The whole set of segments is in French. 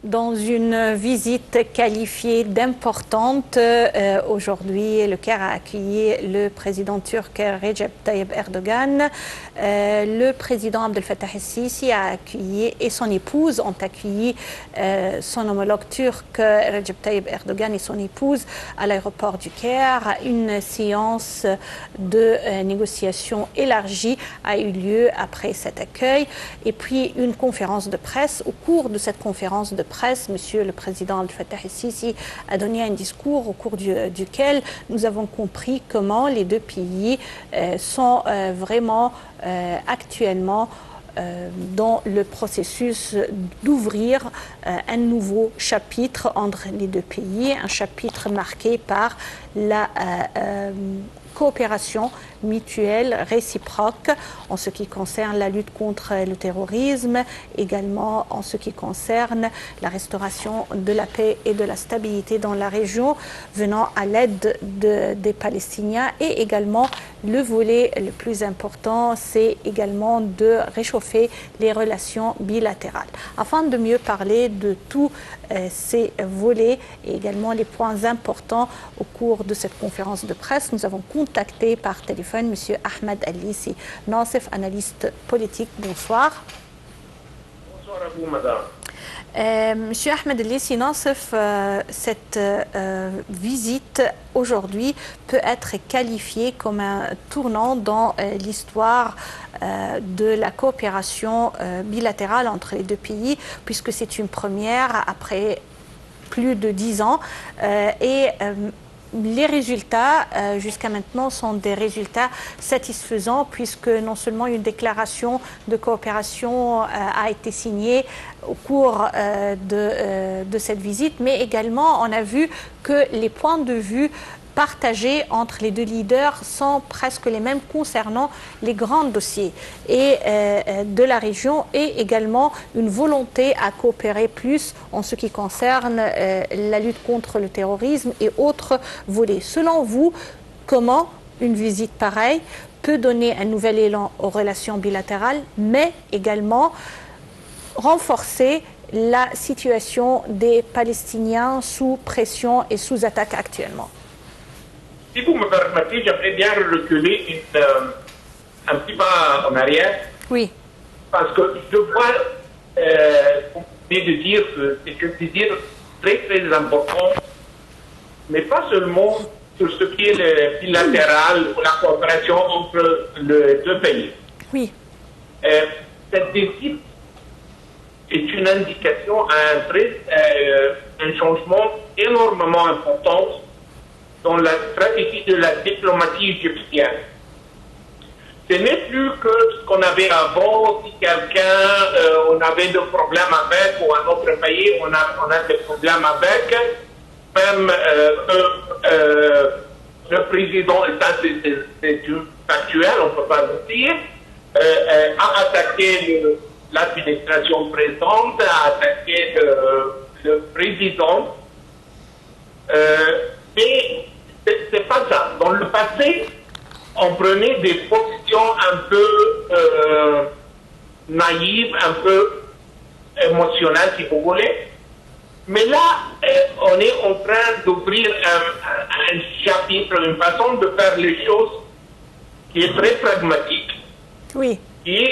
Dans une visite qualifiée d'importante, aujourd'hui, le Caire a accueilli le président turc Recep Tayyip Erdogan. Le président Abdel Fattah el-Sisi a accueilli, et son épouse ont accueilli son homologue turc Recep Tayyip Erdogan et son épouse à l'aéroport du Caire. Une séance de négociation élargie a eu lieu après cet accueil. Et puis une conférence de presse. Au cours de cette conférence de presse, Monsieur le Président Abdel Fattah el-Sisi a donné un discours au cours duquel nous avons compris comment les deux pays sont vraiment actuellement dans le processus d'ouvrir un nouveau chapitre entre les deux pays, un chapitre marqué par la coopération mutuelle réciproque en ce qui concerne la lutte contre le terrorisme, également en ce qui concerne la restauration de la paix et de la stabilité dans la région, venant à l'aide des Palestiniens, et également le volet le plus important, c'est également de réchauffer les relations bilatérales. Afin de mieux parler de tous ces volets et également les points importants au cours de cette conférence de presse, nous avons contacté par téléphone M. Ahmed El-Lissi Nassef, analyste politique. Bonsoir. Bonsoir à vous, madame. Monsieur Ahmed El-Lissi Nassef, cette visite aujourd'hui peut être qualifiée comme un tournant dans l'histoire de la coopération bilatérale entre les deux pays, puisque c'est une première après plus de 10 ans. Les résultats jusqu'à maintenant sont des résultats satisfaisants, puisque non seulement une déclaration de coopération a été signée au cours de cette visite, mais également on a vu que les points de vue partagés entre les deux leaders sont presque les mêmes concernant les grands dossiers de la région, et également une volonté à coopérer plus en ce qui concerne la lutte contre le terrorisme et autres volets. Selon vous, comment une visite pareille peut donner un nouvel élan aux relations bilatérales, mais également renforcer la situation des Palestiniens sous pression et sous attaque actuellement? Si vous me permettez, j'aimerais bien reculer un petit pas en arrière. Oui. Parce que je vois, vous venez de dire que c'est un désir très très important, mais pas seulement sur ce qui est le bilatéral ou la coopération entre les deux pays. Oui. Cette désir est une indication à un changement énormément important dans la stratégie de la diplomatie égyptienne. Ce n'est plus que ce qu'on avait avant. Si quelqu'un, on avait des problèmes avec, ou un autre pays, on a des problèmes avec, même le président, c'est factuel, on ne peut pas le dire, a attaqué l'administration présente, a attaqué le président. Mais c'est pas ça. Dans le passé, on prenait des positions un peu naïves, un peu émotionnelles, si vous voulez. Mais là, on est en train d'ouvrir un chapitre, une façon de faire les choses qui est très pragmatique. Oui. Qui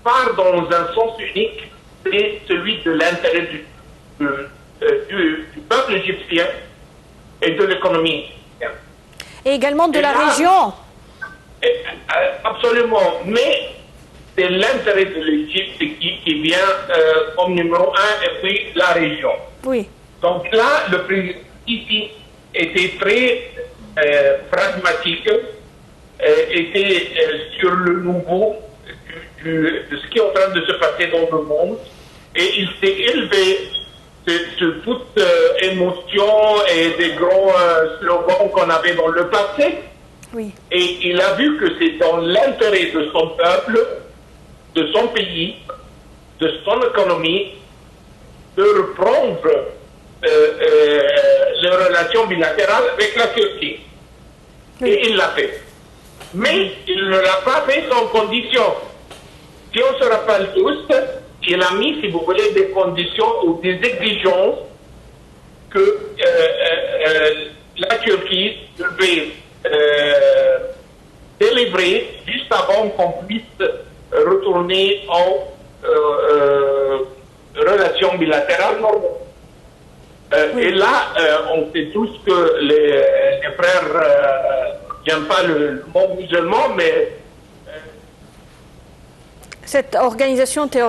part dans un sens unique, c'est celui de l'intérêt du peuple égyptien et de l'économie. Et également de la région. Absolument. Mais c'est l'intérêt de l'Égypte qui vient comme numéro un, et puis la région. Oui. Donc là, le président ici était très pragmatique, était sur le nouveau de ce qui est en train de se passer dans le monde, et il s'est élevé de toute émotion et des grands slogans qu'on avait dans le passé. Oui. Et il a vu que c'est dans l'intérêt de son peuple, de son pays, de son économie, de reprendre les relations bilatérales avec la Turquie. Oui. Et il l'a fait. Mais il ne l'a pas fait sans condition. Si on se rappelle tous, il a mis, si vous voulez, des conditions ou des exigences que la Turquie devait délivrer juste avant qu'on puisse retourner en relations bilatérales normales. Et là, on sait tous que les frères, j'aime pas le mot musulman, mais cette organisation terroriste